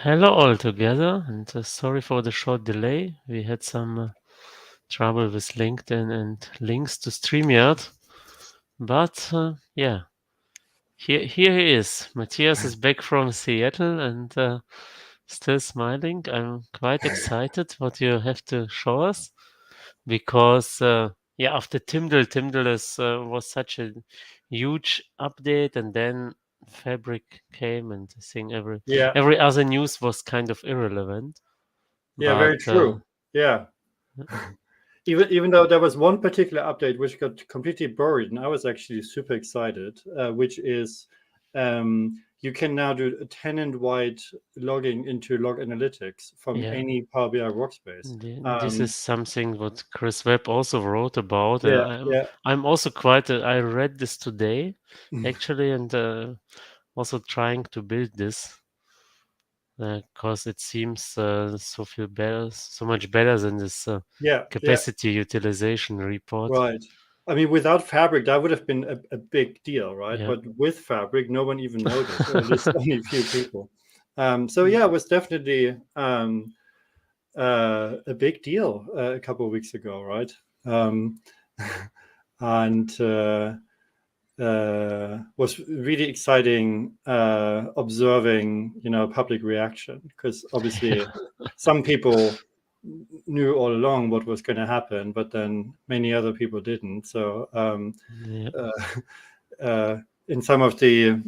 Hello all together, and sorry for the short delay. We had some trouble with LinkedIn and links to StreamYard, but yeah, here he is. Matthias is back from Seattle and still smiling. I'm quite excited what you have to show us because yeah, after Timdal was such a huge update, and then Fabric came, and I think Yeah, every other news was kind of irrelevant. yeah, But very true. Yeah. Even though there was one particular update which got completely buried, and I was actually super excited, which is you can now do a tenant-wide logging into Log Analytics from yeah, any Power BI workspace. this is something what Chris Webb also wrote about, and Yeah, I'm yeah, I'm also quite. I read this today, actually, and also trying to build this because it seems so much better than this yeah, yeah. capacity utilization report. Right. I mean, without Fabric, that would have been a big deal, right? Yeah. But with Fabric, no one even noticed, or at least only a few people. So yeah, it was definitely a big deal a couple of weeks ago, right? And was really exciting observing, public reaction, because obviously some people knew all along what was going to happen, but then many other people didn't. So Yeah. in some of the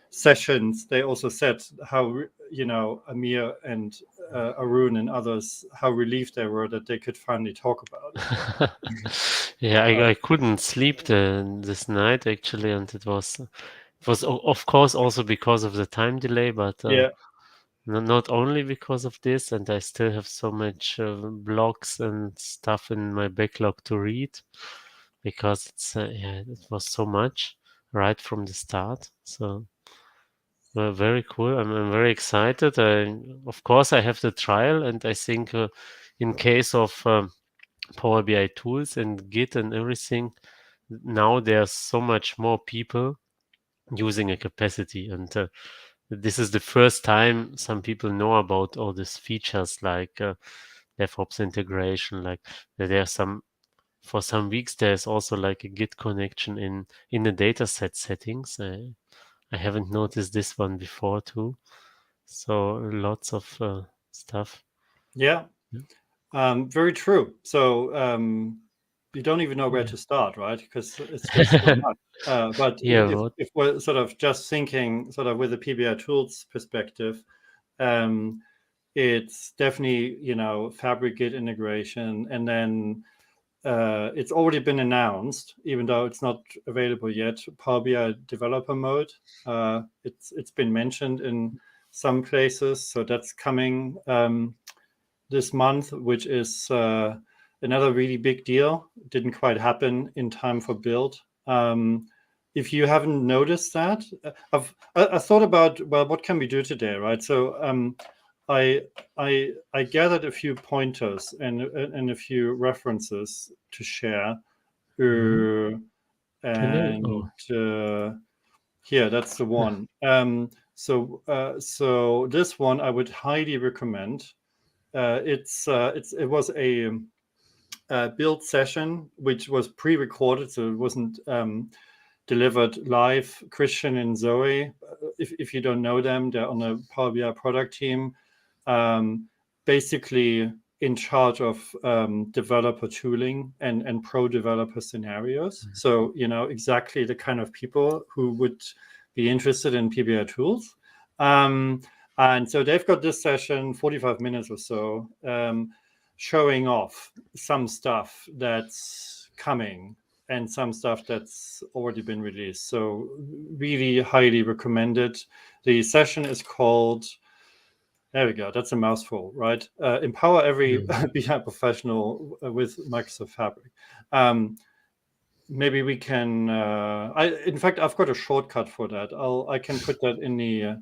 sessions, they also said how, Amir and Arun and others, how relieved they were that they could finally talk about it. Yeah, Uh, I couldn't sleep this night actually, and it was of course also because of the time delay, but yeah, not only because of this, and I still have so much blogs and stuff in my backlog to read because yeah, it was so much right from the start. So very cool. I'm very excited. Of course, I have the trial, and I think in case of Power BI tools and Git and everything, now there's so much more people using a capacity, and this is the first time some people know about all these features like DevOps integration. Like there are some for some weeks there's also like a Git connection in the dataset settings. I haven't noticed this one before too. So lots of stuff. yeah. Yeah. Very true. So you don't even know where Yeah. to start, right? Because it's just so much. But Yeah. if we're sort of just thinking sort of with the PBI tools perspective, um, it's definitely, Fabric Git integration, and then it's already been announced, even though it's not available yet, Power BI developer mode. It's been mentioned in some places, so that's coming this month, which is another really big deal. Didn't quite happen in time for build. If you haven't noticed that, I thought about, well, what can we do today, right? So I I gathered a few pointers and a few references to share. Mhm. Can I? And Oh. here, that's the one. So this one I would highly recommend. It was a build session which was pre-recorded, so it wasn't delivered live. Christian and Zoe, if you don't know them, they're on the Power BI product team, basically in charge of developer tooling and pro developer scenarios. So exactly the kind of people who would be interested in PBI tools. And so they've got this session, 45 minutes or so, showing off some stuff that's coming and some stuff that's already been released. So really highly recommended. The session is called, there we go, that's a mouthful, right? Empower every BI professional with Microsoft Fabric. Maybe we can, in fact, I've got a shortcut for that. I can put that in the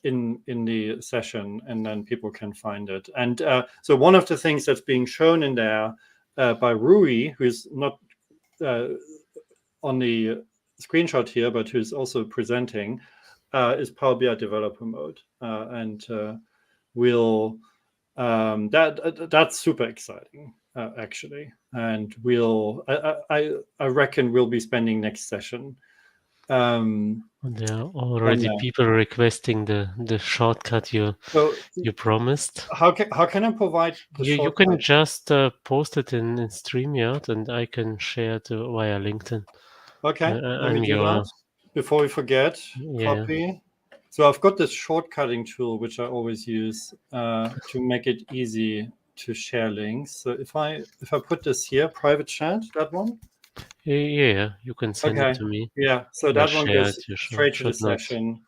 in the session, and then people can find it. And so one of the things that's being shown in there by Rui, who's not on the screenshot here, but who's also presenting, is Power BI Developer Mode, and we'll that's super exciting actually, and I reckon we'll be spending next session. There are already people requesting the shortcut you promised. How can I provide the You shortcut? can just post it in StreamYard, and I can share it via LinkedIn. Okay, let me I'm do your that before we forget. yeah. Copy. So I've got this shortcutting tool which I always use to make it easy to share links. So if I put this here, private chat, that one. Yeah, you can send it to me. Yeah, so Or that one share goes it. You straight to the should not session.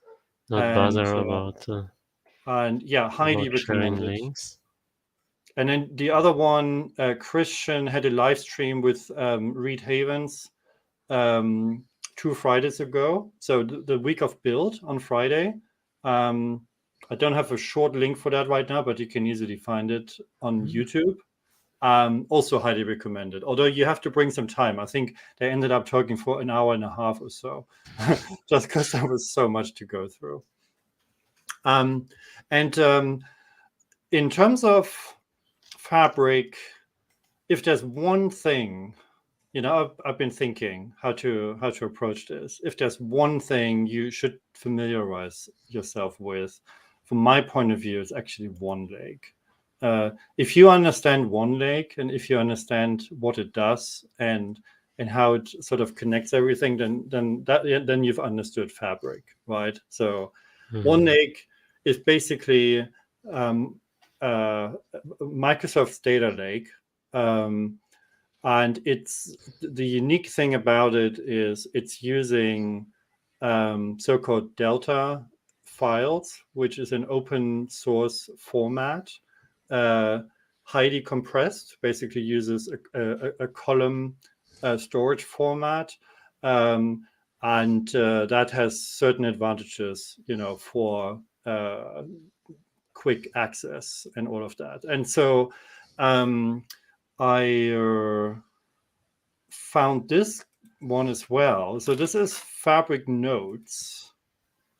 bother about And yeah, highly sharing recommended. links. And then the other one, Christian had a live stream with Reed Havens 2 Fridays ago. So the week of build on Friday. I don't have a short link for that right now, but you can easily find it on YouTube. Also highly recommended, although you have to bring some time. I think they ended up talking for an hour and a half or so, just because there was so much to go through. And in terms of Fabric, if there's one thing, I've been thinking how to approach this. If there's one thing you should familiarize yourself with, from my point of view, it's actually OneLake. If you understand OneLake, and if you understand what it does and how it sort of connects everything, then you've understood Fabric, right? So OneLake is basically Microsoft's data lake. And it's the unique thing about it is it's using so-called Delta files, which is an open source format, highly compressed, basically uses a column storage format, and that has certain advantages, for quick access and all of that. And so I found this one as well. So this is Fabric Notes,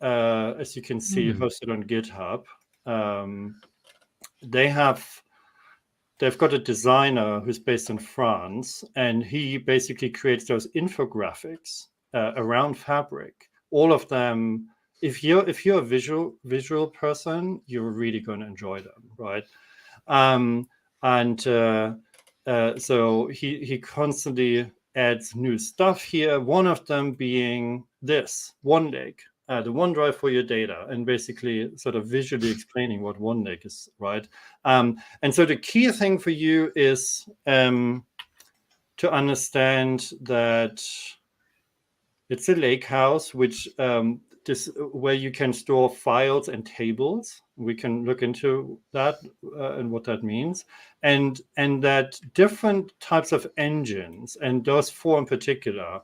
as you can see, hosted on GitHub. They've got a designer who's based in France, and he basically creates those infographics around Fabric. All of them. If you're a visual person, you're really going to enjoy them, right? So he constantly adds new stuff here. One of them being this OneLake, the OneDrive for your data, and basically sort of visually explaining what OneLake is, right? And so the key thing for you is to understand that it's a lake house, which where you can store files and tables. We can look into that and what that means, and that different types of engines, and those 4 in particular,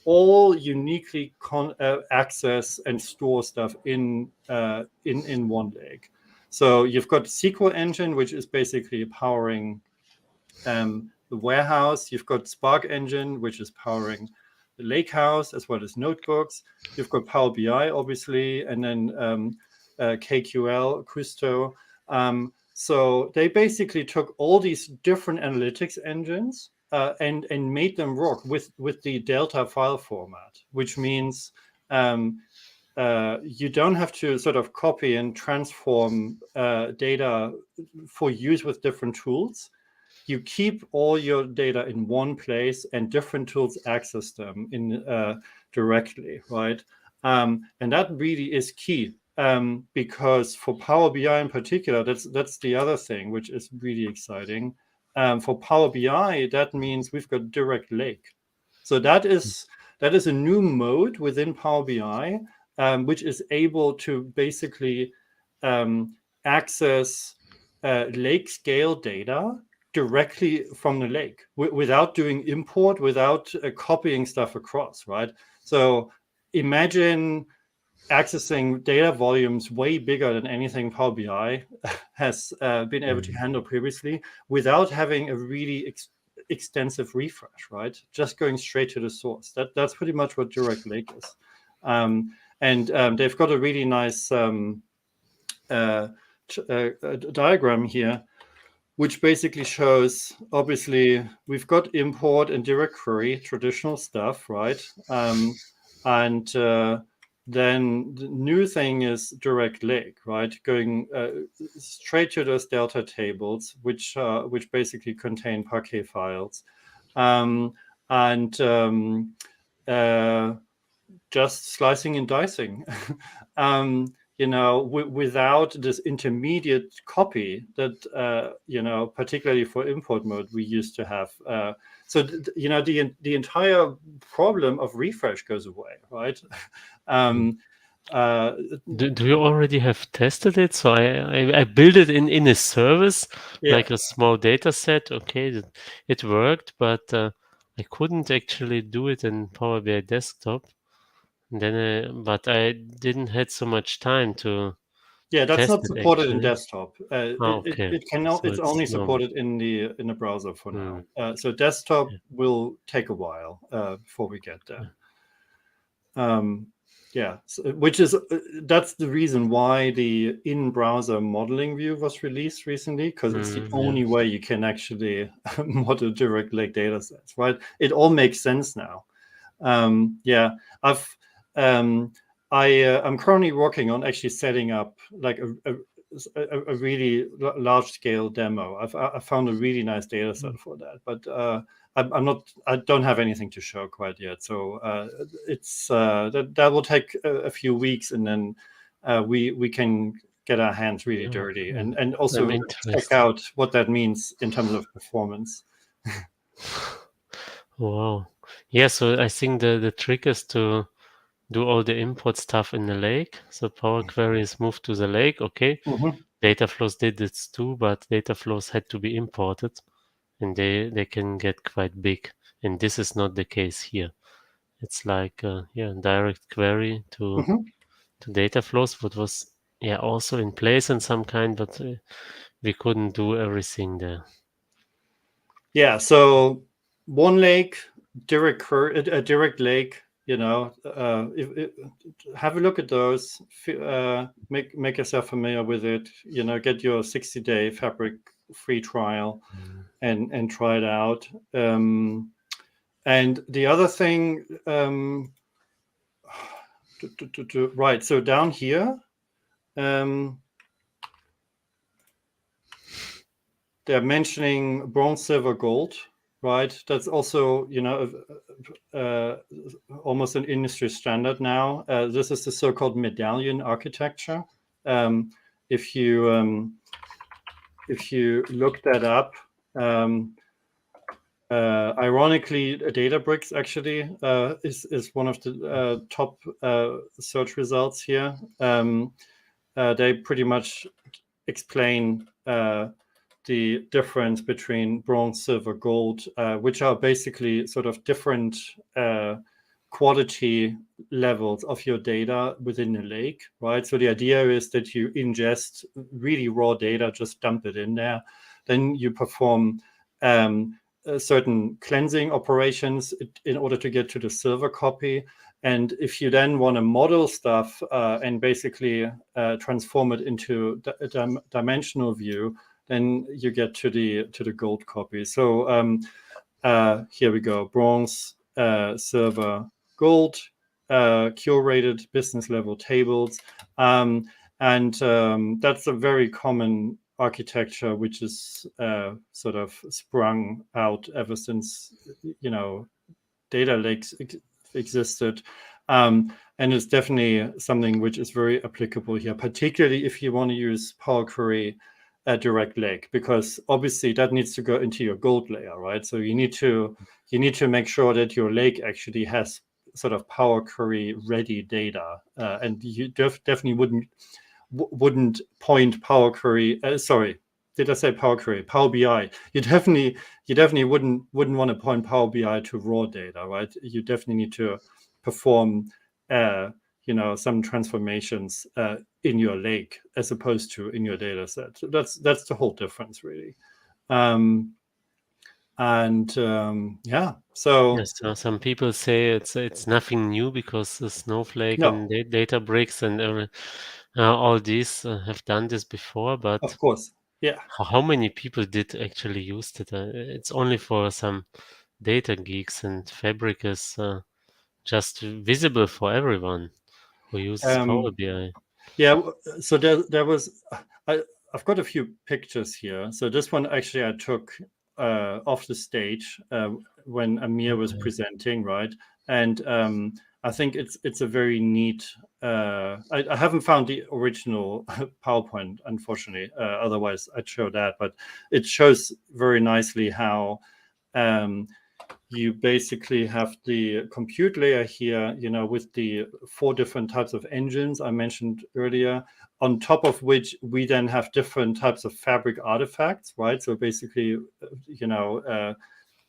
all uniquely access and store stuff in OneLake. So you've got SQL Engine, which is basically powering the warehouse. You've got Spark Engine, which is powering the Lakehouse, as well as notebooks. You've got Power BI, obviously, and then KQL, Custo. So they basically took all these different analytics engines and made them work with the Delta file format, which means you don't have to sort of copy and transform data for use with different tools. You keep all your data in one place, and different tools access them in directly, right? And that really is key, because for Power BI in particular, that's the other thing which is really exciting. For Power BI, that means we've got direct lake. So that is a new mode within Power BI, which is able to basically access lake scale data directly from the lake without doing import, without copying stuff across, right? So imagine accessing data volumes way bigger than anything Power BI has been able to handle previously, without having a really extensive refresh, right? Just going straight to the source. That's pretty much what Direct Lake is. And And they've got a really nice diagram here, which basically shows, obviously, we've got import and direct query, traditional stuff, right? And then the new thing is direct lake, right? Going straight to those delta tables, which basically contain Parquet files, and just slicing and dicing. Without this intermediate copy that particularly for import mode we used to have. The entire problem of refresh goes away, right? Do you already have tested it? So I built it in a service, like a small data set. Okay, it worked, but I couldn't actually do it in Power BI Desktop. But I didn't had so much time to that's test not it supported in actually. desktop. Okay. It cannot. So It's only normal. supported in the browser for now. So desktop will take a while before we get there. Which is that's the reason why the in-browser modeling view was released recently, because it's the only way you can actually model direct lake data sets, right? It all makes sense now. I'm currently working on actually setting up like a really large scale demo. I found a really nice data set for that, but I don't have anything to show quite yet. So it's that will take a few weeks, and then we can get our hands really dirty and also check out what that means in terms of performance. Wow. Yeah, so I think the trick is to do all the import stuff in the lake. So Power Queries moved to the lake. Okay. Data flows did this too, but data flows had to be imported, and they can get quite big. And this is not the case here. It's like direct query to data flows, what was also in place in some kind, but we couldn't do everything there. Yeah. So one lake, direct lake. Have a look at those. Make yourself familiar with it. Get your 60-day Fabric free trial, and try it out. And the other thing, right? So down here, they're mentioning bronze, silver, gold. Right, that's also almost an industry standard now. This is the so-called medallion architecture. If you look that up, ironically, Databricks actually is one of the top search results here. They pretty much explain the difference between bronze, silver, gold, which are basically sort of different quality levels of your data within the lake, right? So the idea is that you ingest really raw data, just dump it in there. Then you perform certain cleansing operations in order to get to the silver copy. And if you then want to model stuff and basically transform it into a dimensional view, then you get to the gold copy. So here we go: bronze, silver, gold, curated business level tables, and that's a very common architecture which is sort of sprung out ever since data lakes existed. And it's definitely something which is very applicable here, particularly if you want to use Power Query direct lake, because obviously that needs to go into your gold layer, right? So you need to make sure that your lake actually has sort of Power Query ready data, and you definitely wouldn't point Power Query. Sorry, did I say Power Query? Power BI. You definitely wouldn't want to point Power BI to raw data, right? You definitely need to perform some transformations in your lake as opposed to in your data set. So that's the whole difference, really. And so Yes, some people say it's nothing new because the Snowflake no, and Databricks and all these have done this before, of but course, yeah. how many people did actually use it? It's only for some data geeks, and Fabric is just visible for everyone who uses Power Um, BI. Yeah, so there was I've got a few pictures here. So this one actually I took off the stage when Amir was Okay. presenting, right? And I think it's a very neat. I haven't found the original PowerPoint, unfortunately. Otherwise, I'd show that. But it shows very nicely how um, you basically have the compute layer here, with the 4 different types of engines I mentioned earlier, on top of which we then have different types of fabric artifacts, right? So basically,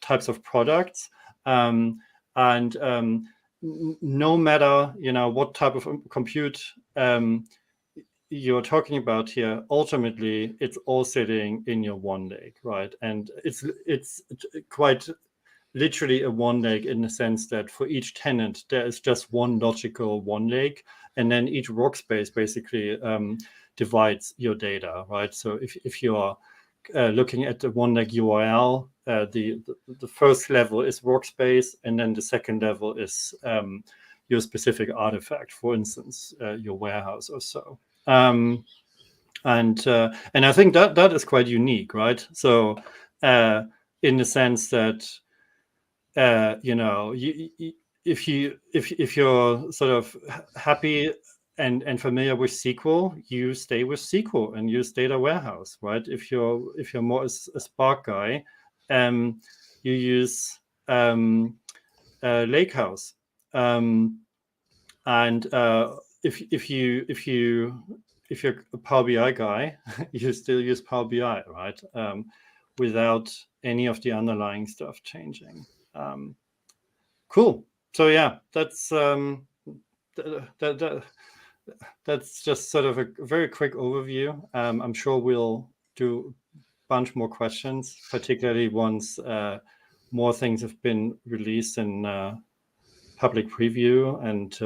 types of products. And no matter, what type of compute you're talking about here, ultimately it's all sitting in your one lake, right? And it's quite literally a one lake in the sense that for each tenant there is just one logical one lake, and then each workspace basically divides your data, right? So if you're looking at the one lake URL, the first level is workspace, and then the second level is your specific artifact, for instance, your warehouse or so. And I think that is quite unique, right? So in the sense that if you're sort of happy and familiar with SQL, you stay with SQL and use data warehouse, right? If you're more a Spark guy, you use Lakehouse. And if you're a Power BI guy, you still use Power BI, right? Without any of the underlying stuff changing. Cool. So yeah, that's just sort of a very quick overview. I'm sure we'll do a bunch more questions, particularly once more things have been released in public preview, and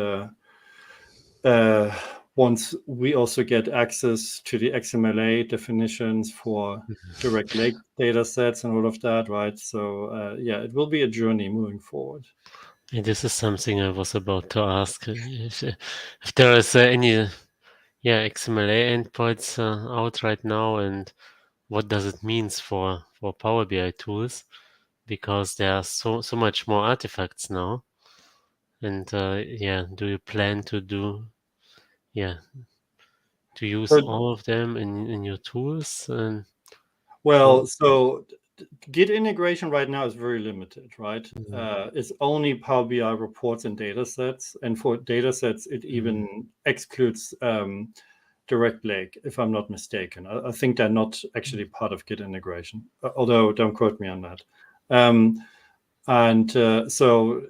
once we also get access to the XMLA definitions for direct lake data sets and all of that, right? So yeah, it will be a journey moving forward. And this is something I was about to ask. If there is any XMLA endpoints out right now, and what does it means for Power BI tools? Because there are so much more artifacts now. And do you plan to yeah to use So, all of them in your tools? And well, how? so Git integration right now is very limited, right? Mm, It's only Power BI reports and data sets. And for data sets, it mm, even excludes Direct Lake, if I'm not mistaken. I think they're not actually part of Git integration, although don't quote me on that. So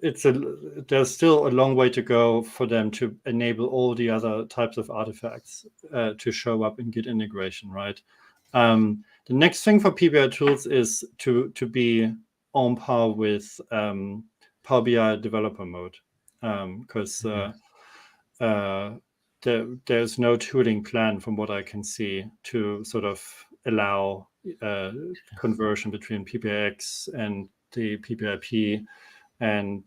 there's still a long way to go for them to enable all the other types of artifacts to show up in Git integration, right? The next thing for PBI tools is to be on par with Power BI developer mode, because there's no tooling plan from what I can see to sort of allow conversion between PBIX and the PBIP, and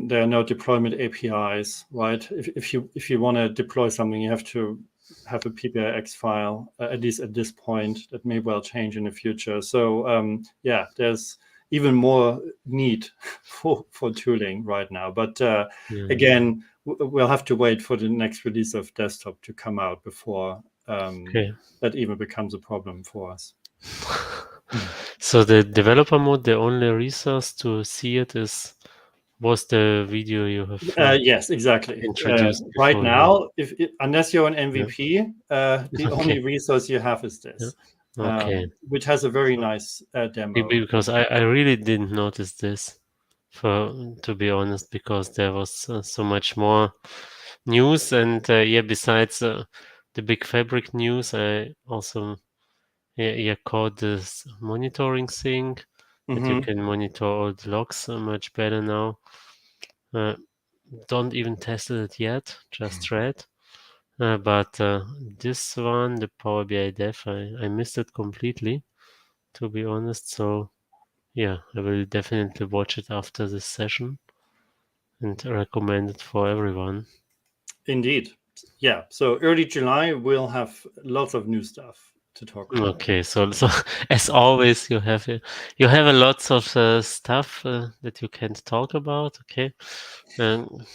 there are no deployment APIs, right? If you want to deploy something, you have to have a PBIX file, at least at this point. That may well change in the future. So there's even more need for tooling right now. But yeah. again, we'll have to wait for the next release of desktop to come out before Okay. that even becomes a problem for us. So the developer mode, the only resource to see it was the video you have Yes, exactly. introduced Right before here. now, unless you're an Yeah. MVP, the only Okay. resource you have is Yeah. this, Okay. which has a very So nice demo. because I really didn't notice this, for to be honest, because there was so much more news, and besides the big fabric news, I also called this monitoring thing that you can monitor all the logs much better now. Don't even test it yet, just read. But this one, the Power BI Dev, I missed it completely, to be honest. So yeah, I will definitely watch it after this session and recommend it for everyone. Indeed. Yeah. So early July, we'll have lots of new stuff to talk about. Okay, so as always, you have a lots of stuff that you can't talk about. Okay, um,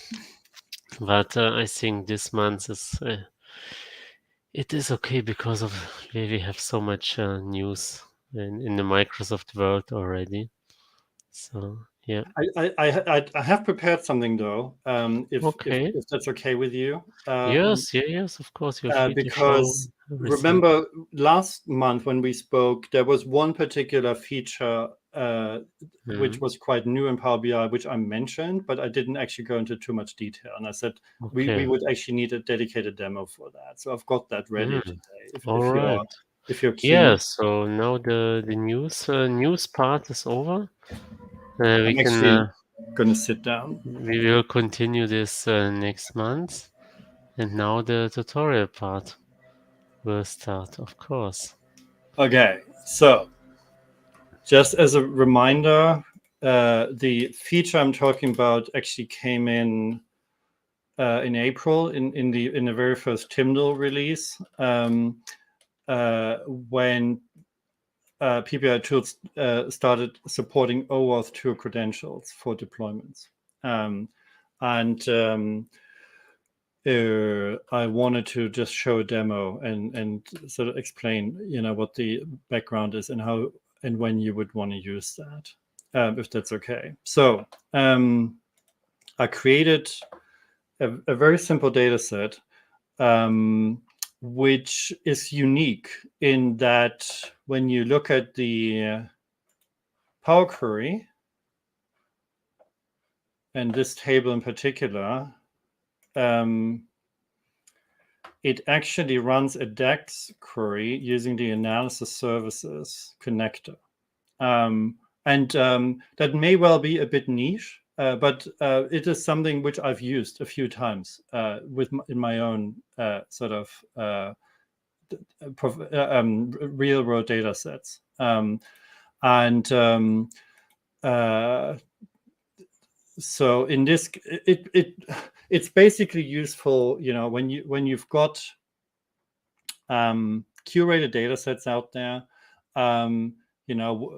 but I think this month is it is okay because of we have so much news in the Microsoft world already. So yeah, I have prepared something though, okay. if that's okay with you. Yes, of course, you're free to show Because everything. remember last month when we spoke, there was one particular feature which Mhm. was quite new in Power BI, which I mentioned, but I didn't actually go into too much detail. And I said we Okay. would actually need a dedicated demo for that. So I've got that ready Mm. today. All right. If you're Yeah, keen, so now the news part is over. We I'm can actually going to sit down. we will continue this next month, and now the tutorial part will start, of course. Okay, so just as a reminder, the feature I'm talking about actually came in April in the very first Tyndall release, when PBI tools started supporting OAuth 2 credentials for deployments. And I wanted to just show a demo and sort of explain, what the background is and how and when you would want to use that, if that's okay. So I created a very simple data set, which is unique in that when you look at the Power Query and this table in particular, it actually runs a DAX query using the analysis services connector. That may well be a bit niche, but it is something which I've used a few times in my own sort of real world data sets. So in this, it's basically useful, when you've got curated data sets out there,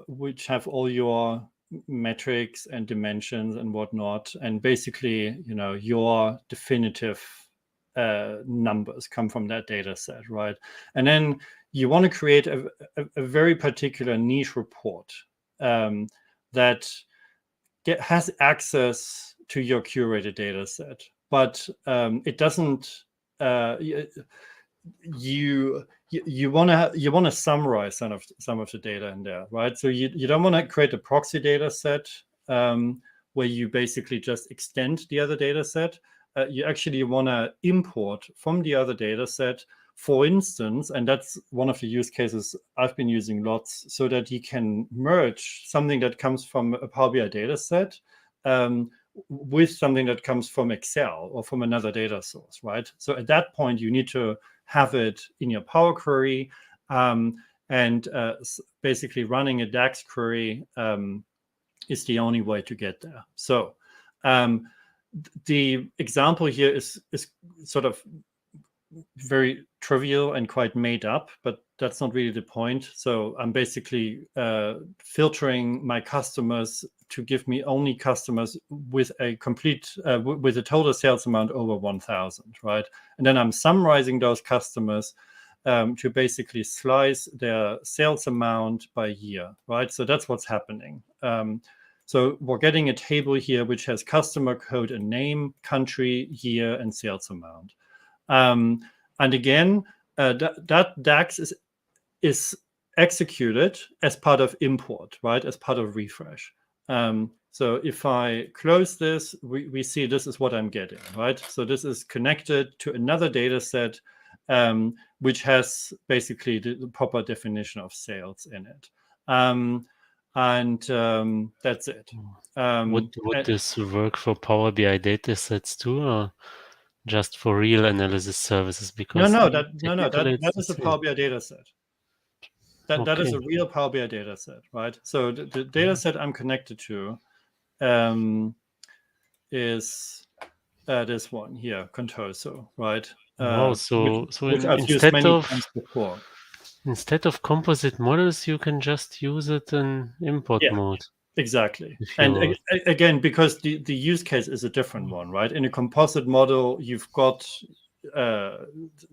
which have all your metrics and dimensions and whatnot, and basically, your definitive numbers come from that data set, right? And then you want to create a very particular niche report that has access to your curated data set, but it doesn't. You want to summarize some of the data in there, right? So you don't want to create a proxy data set where you basically just extend the other data set. You actually want to import from the other data set, for instance, and that's one of the use cases I've been using lots, so that you can merge something that comes from a Power BI data set with something that comes from Excel or from another data source, right? So at that point, you need to have it in your Power Query, and basically running a DAX query is the only way to get there. So the example here is sort of very trivial and quite made up, but that's not really the point. So I'm basically filtering my customers to give me only customers with a complete with a total sales amount over 1,000, right? And then I'm summarizing those customers to basically slice their sales amount by year, right? So that's what's happening. So we're getting a table here which has customer code and name, country, year, and sales amount. And again, that DAX is executed as part of import, right? As part of refresh. So if I close this, we see this is what I'm getting, right? So this is connected to another data set which has basically the proper definition of sales in it. That's it. Would this work for Power BI data sets too, or just for real analysis services? Because that is a it's Power BI data set. That is a real Power BI data set, right? So the data set I'm connected to is this one here, Contoso, right? Wow, which I've used many times before. Instead of composite models, you can just use it in import mode. Exactly. And again, because the use case is a different one, right? In a composite model, you've got the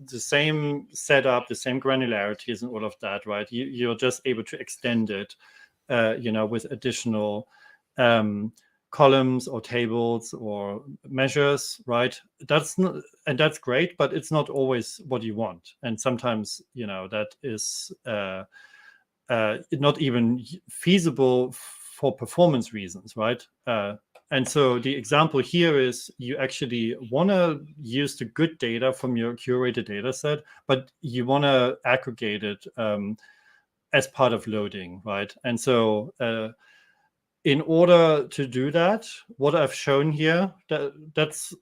same setup, the same granularities and all of that, right? You're just able to extend it, with additional columns or tables or measures, right? That's great, but it's not always what you want. And sometimes, that is not even feasible for performance reasons, right? And so the example here is you actually want to use the good data from your curated data set, but you want to aggregate it as part of loading, right? And so in order to do that, what I've shown here, that's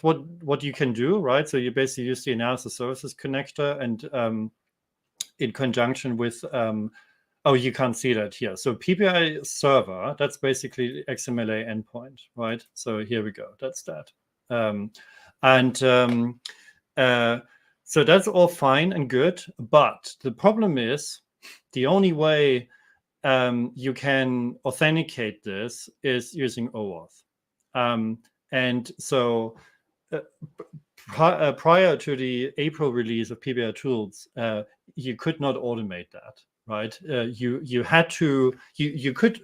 what you can do, right? So you basically use the analysis services connector and in conjunction with you can't see that here. So PBI server, that's basically the XMLA endpoint, right? So here we go. That's that. So that's all fine and good. But the problem is the only way you can authenticate this is using OAuth. And so prior to the April release of PBI tools, you could not automate that, right? You had to, you could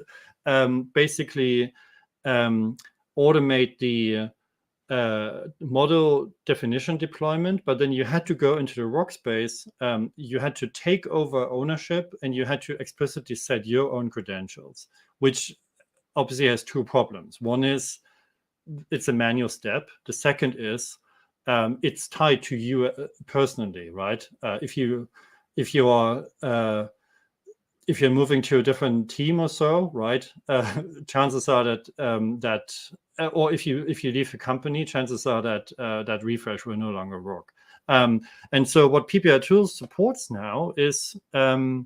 basically automate the model definition deployment, but then you had to go into the workspace, you had to take over ownership, and you had to explicitly set your own credentials, which obviously has two problems. One is it's a manual step. The second is it's tied to you personally, right? If you're moving to a different team or so, right? Chances are that or if you leave the company, chances are that that refresh will no longer work. And so what PBI Tools supports now is a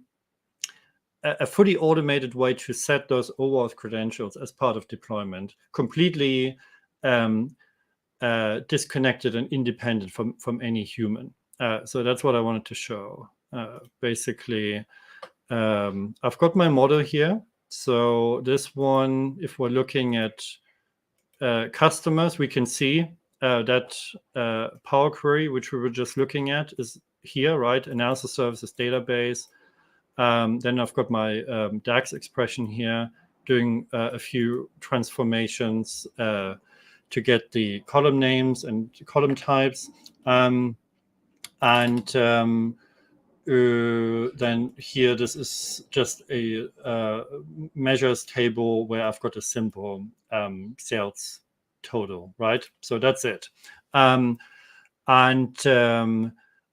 fully automated way to set those OAuth credentials as part of deployment, completely disconnected and independent from any human. So that's what I wanted to show. Basically, I've got my model here. So this one, if we're looking at customers, we can see that Power Query, which we were just looking at, is here, right? Analysis services database. Then I've got my DAX expression here, doing a few transformations to get the column names and column types. Then here, this is just a measures table where I've got a simple sales total, right? So that's it.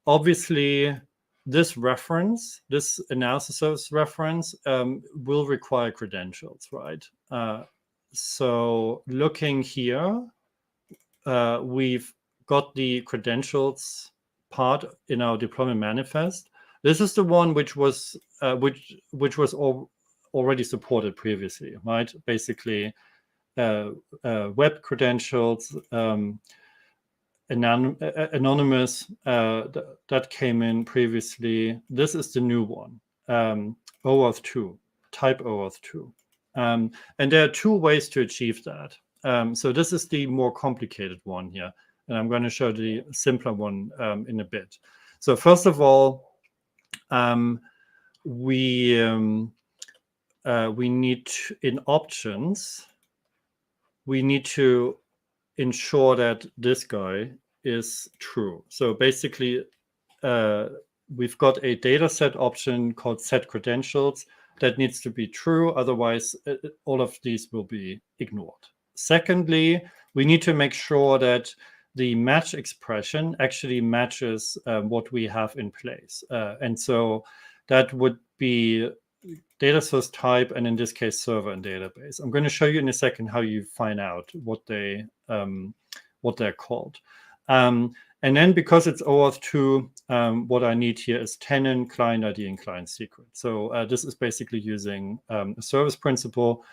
Obviously, this reference, this analysis service reference, will require credentials, right? So looking here, we've got the credentials part in our deployment manifest. This is the one which was already supported previously, right? Basically, web credentials, anonymous, that came in previously. This is the new one, OAuth 2, type OAuth 2. And there are two ways to achieve that. So this is the more complicated one here. And I'm going to show the simpler one in a bit. So first of all, we need to, in options, we need to ensure that this guy is true. So basically, we've got a data set option called set credentials that needs to be true. Otherwise, all of these will be ignored. Secondly, we need to make sure that the match expression actually matches what we have in place. And so that would be data source type, and in this case, server and database. I'm going to show you in a second how you find out what they're called. And then because it's OAuth 2, what I need here is tenant, client ID, and client secret. So this is basically using a service principal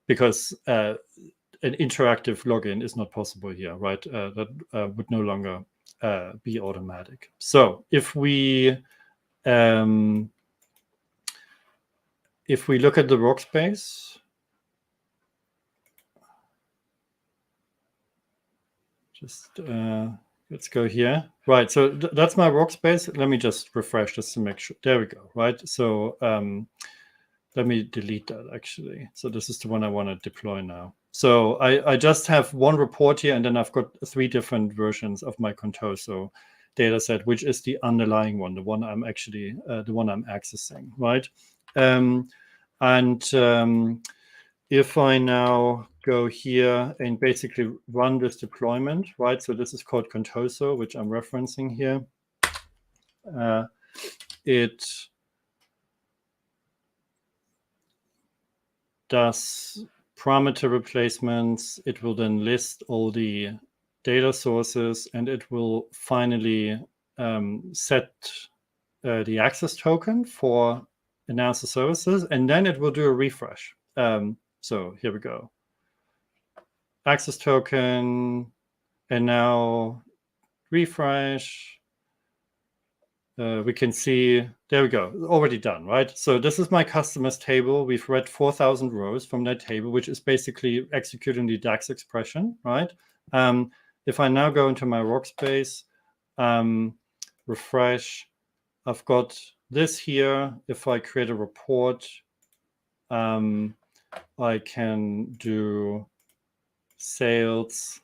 because an interactive login is not possible here, right? That would no longer be automatic. So if we look at the workspace, just let's go here. Right, so that's my workspace. Let me just refresh just to make sure. There we go, right? So let me delete that actually. So this is the one I want to deploy now. So I just have one report here, and then I've got 3 different versions of my Contoso data set, which is the underlying one, the one I'm actually, the one I'm accessing, right? If I now go here and basically run this deployment, right? So this is called Contoso, which I'm referencing here. It does parameter replacements. It will then list all the data sources, and it will finally set the access token for announcer services, and then it will do a refresh. So here we go. Access token, and now refresh. We can see, there we go, already done, right? So this is my customers table. We've read 4,000 rows from that table, which is basically executing the DAX expression, right? If I now go into my workspace, refresh, I've got this here. If I create a report, I can do sales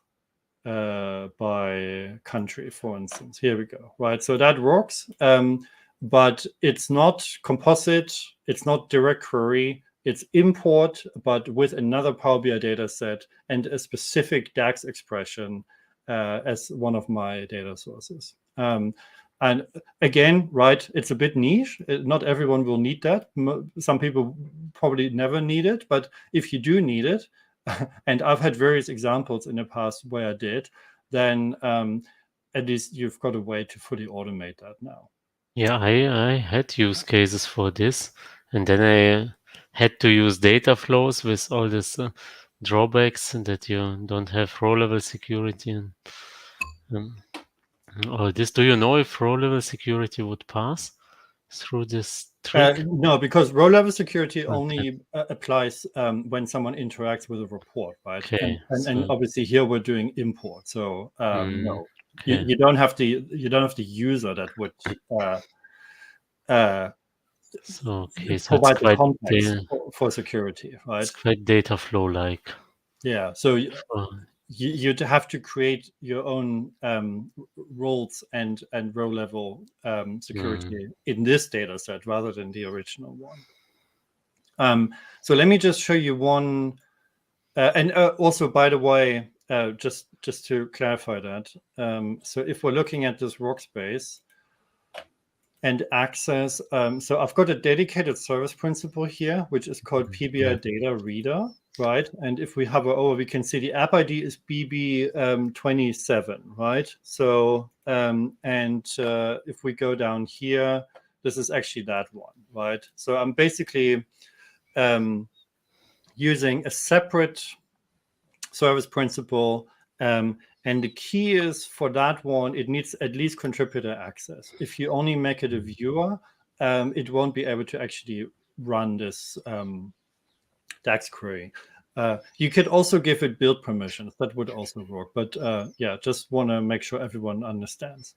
by country, for instance. Here we go, right? So that works, but it's not composite, it's not direct query, it's import, but with another Power BI data set and a specific DAX expression as one of my data sources. And again, right, it's a bit niche. Not everyone will need that. Some people probably never need it, but if you do need it, and I've had various examples in the past where I did, then at least you've got a way to fully automate that now. Yeah, I had use cases for this, and then I had to use data flows with all these drawbacks that you don't have row level security and all this. Do you know if row level security would pass through this trick? No, because row level security only applies when someone interacts with a report, right? Okay, And obviously here we're doing import, so no, okay. you don't have the user that would So it's provide the quite context for security, right? It's quite data flow like. Yeah, so you'd have to create your own roles and row level security in this data set rather than the original one. So let me just show you one. And also, by the way, just to clarify that, so if we're looking at this workspace and access, so I've got a dedicated service principal here, which is called PBI Data Reader, right? And if we hover over, we can see the app ID is BB27, right? So, if we go down here, this is actually that one, right? So I'm basically using a separate service principal, and the key is for that one, it needs at least contributor access. If you only make it a viewer, it won't be able to actually run this DAX query. You could also give it build permissions. That would also work. But yeah, just want to make sure everyone understands.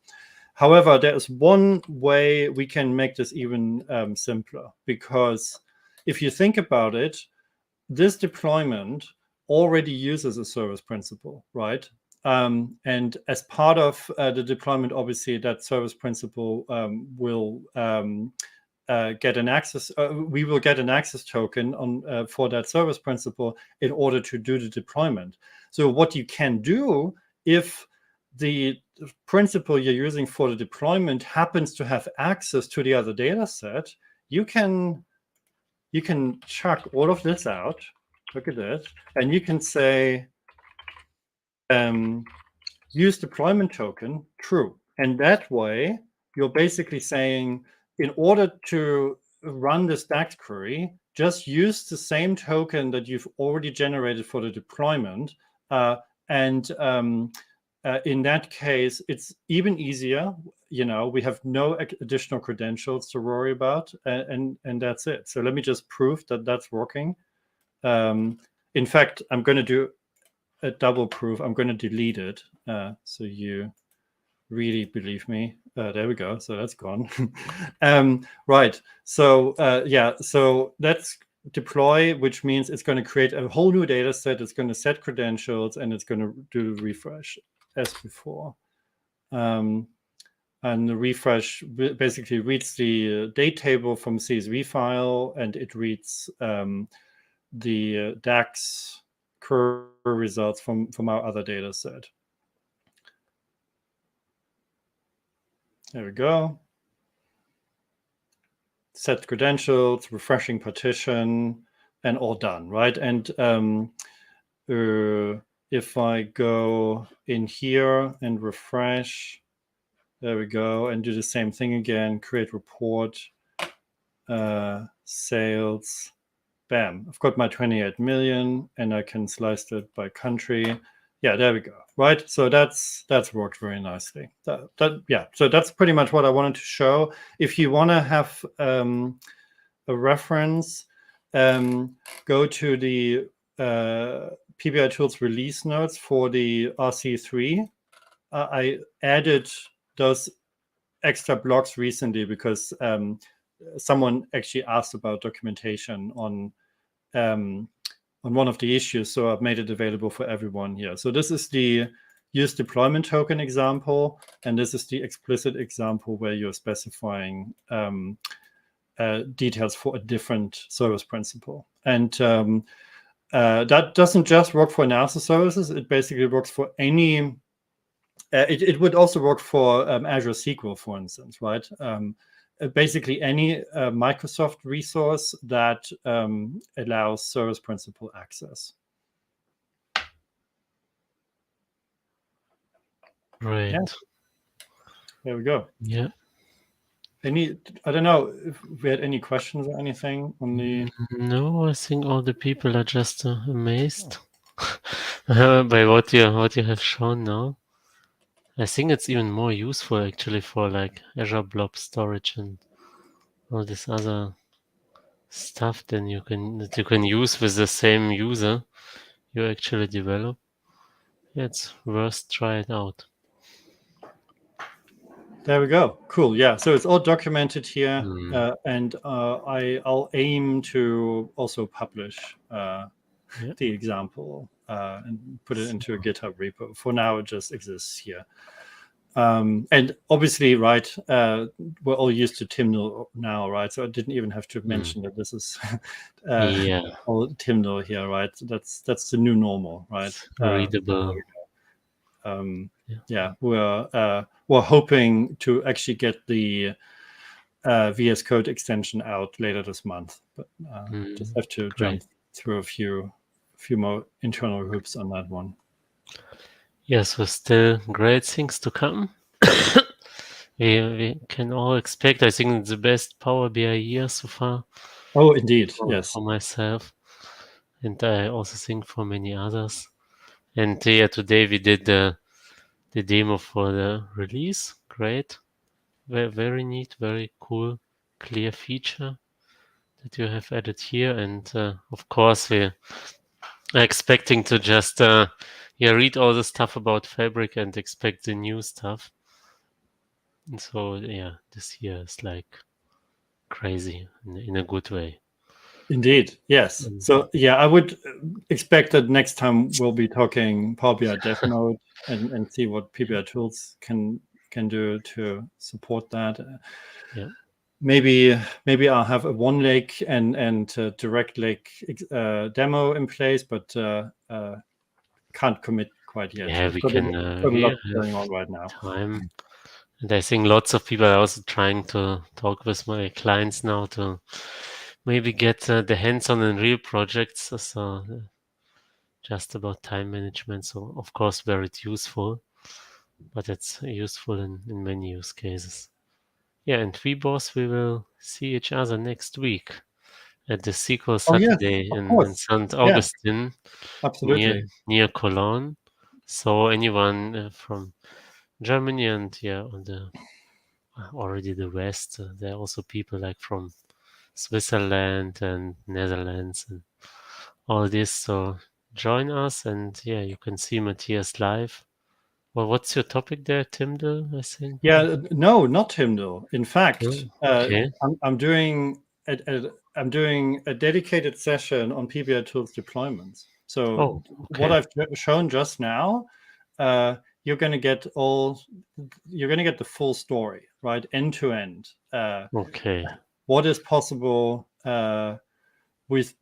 However, there is one way we can make this even simpler, because if you think about it, this deployment already uses a service principal, right? And as part of the deployment, obviously, that service principal will get an access. We will get an access token on for that service principal in order to do the deployment. So what you can do, if the principle you're using for the deployment happens to have access to the other data set, you can chuck all of this out. Look at this. And you can say, use deployment token, true. And that way, you're basically saying, in order to run this DAX query, just use the same token that you've already generated for the deployment. In that case, it's even easier. We have no additional credentials to worry about, and that's it. So let me just prove that that's working. In fact, I'm going to do a double proof. I'm going to delete it, so you really believe me. There we go. So that's gone. Right. So so that's deploy, which means it's going to create a whole new data set. It's going to set credentials, and it's going to do refresh as before. And the refresh basically reads the date table from CSV file, and it reads the DAX curve results from our other data set. There we go. Set credentials, refreshing partition, and all done, right? And if I go in here and refresh, there we go, and do the same thing again, create report, sales, bam, I've got my 28 million, and I can slice it by country. Yeah, there we go, right? So that's worked very nicely. So that's pretty much what I wanted to show. If you want to have a reference, go to the PBI Tools release notes for the RC3. I added those extra blocks recently because someone actually asked about documentation on one of the issues, so I've made it available for everyone here. So this is the use deployment token example, and this is the explicit example where you're specifying details for a different service principle. And that doesn't just work for analysis services. It basically works for any. It would also work for Azure SQL, for instance, right? Basically any Microsoft resource that allows service principal access. Right. Yeah. There we go. Yeah. I don't know if we had any questions or anything on the. No, I think all the people are just amazed by what you have shown now. I think it's even more useful actually for like Azure Blob Storage and all this other stuff that you can use with the same user you actually develop. Yeah, it's worth try it out. There we go. Cool. Yeah. So it's all documented here, and I'll aim to also publish the example and put it into a GitHub repo. For now, it just exists here. And obviously, right, we're all used to Timnal now, right? So I didn't even have to mention that this is all Timnal here, right? That's the new normal, right? Readable. We're hoping to actually get the VS Code extension out later this month, but just have to jump through a few more internal hoops on that one. Yes, so still great things to come. we can all expect. I think it's the best Power BI year so far. Oh, indeed, yes. For myself, and I also think for many others. And today we did the demo for the release. Great, very neat, very cool, clear feature that you have added here. And of course, we are expecting to just read all the stuff about Fabric and expect the new stuff. And so this year is like crazy in a good way. Indeed, yes. So I would expect that next time we'll be talking Power BI Dev Node and see what PBI tools can do to support that. Maybe I'll have a one lake and direct lake demo in place, but can't commit quite yet. Yeah, I've we got a, can. got a We lot have going on right now. time, and I think lots of people are also trying to talk with my clients now to maybe get the hands-on in real projects. So just about time management. So of course, very useful, but it's useful in many use cases. Yeah, and we both we will see each other next week at the SQL Oh yes, Saturday of in course. St. Yeah, Augustine near absolutely. near Cologne. So anyone from Germany and yeah, on the already the West, there are also people like from Switzerland and Netherlands and all this. So join us and yeah, you can see Matthias live. Well, what's your topic there, Tyndall? I think. Yeah, no, not Tyndall. In fact, Oh, okay. I'm doing I'm doing a dedicated session on PBI tools deployments. So Oh, what okay. I've shown just now, uh, you're going to get the full story, right, end to end. Okay. What is possible with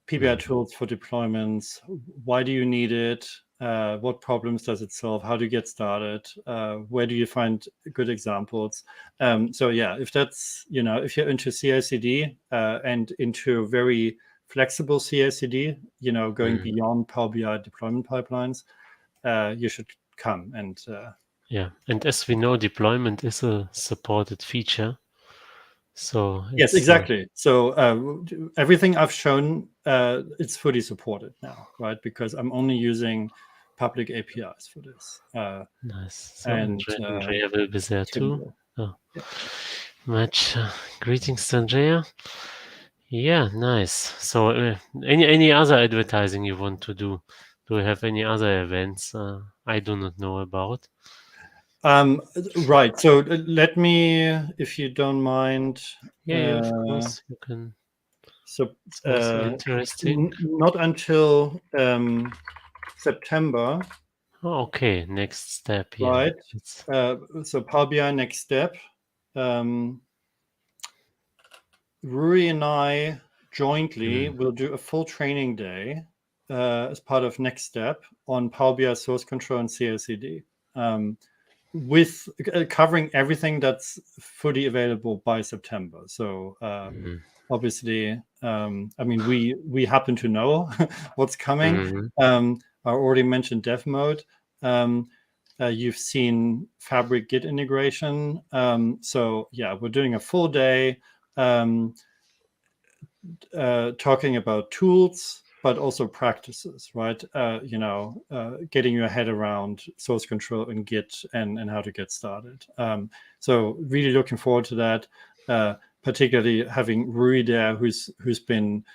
PBI Mm, tools for deployments? Why do you need it? What problems does it solve? How do you get started? Where do you find good examples? So yeah, if that's, if you're into CI/CD and into very flexible CI/CD, going mm. beyond Power BI deployment pipelines, you should come. And Yeah, and as we know, deployment is a supported feature, so yes, it's exactly. So everything I've shown, it's fully supported now, right? Because I'm only using public APIs for this. nice. So And Andrea will be there too. Timber. Oh, Yeah. much greetings to Andrea. Yeah, nice. So any other advertising you want to do? Do you have any other events I do not know about? Um, right. So let me, if you don't mind. Yeah, yeah, of Uh, course you can. so It's also interesting. not until September, Oh, okay, next step. Yeah, right? it's So Power BI next step. Um, Rui and I jointly mm, will do a full training day as part of Next Step on Power BI source control and CI/CD, with covering everything that's fully available by September. So mm, obviously, I mean, we happen to know what's coming. mm, I already mentioned dev mode. You've seen Fabric Git integration. So yeah, we're doing a full day talking about tools, but also practices, right? Getting your head around source control in Git and how to get started. So really looking forward to that. Particularly having Rui there, who's been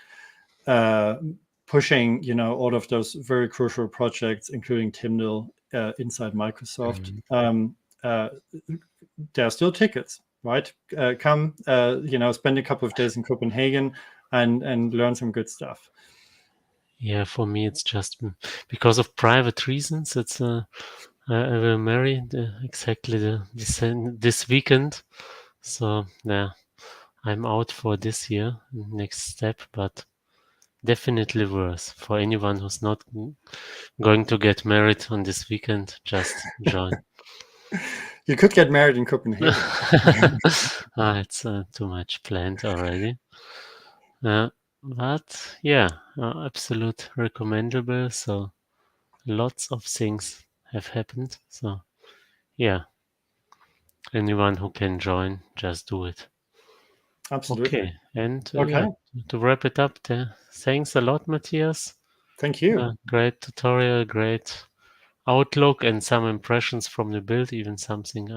pushing, all of those very crucial projects, including Tyndall inside Microsoft. mm. There are still tickets, right? Come, spend a couple of days in Copenhagen and learn some good stuff. Yeah, for me it's just because of private reasons. It's I will marry exactly this weekend, so yeah, I'm out for this year. Next step, but definitely worth for anyone who's not going to get married on this weekend. Just join. You could get married in Copenhagen. It's too much planned already. Uh, but yeah, absolute recommendable. So lots of things have happened. So yeah, anyone who can join, just do it. Absolutely. Okay, and Okay. yeah, to wrap it up, there. Thanks a lot, Matthias. Thank you. Great tutorial, great outlook, and some impressions from the build. Even something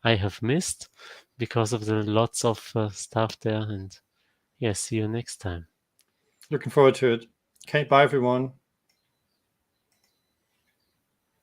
I have missed because of the lots of stuff there. And yeah, see you next time. Looking forward to it. Okay. Bye, everyone.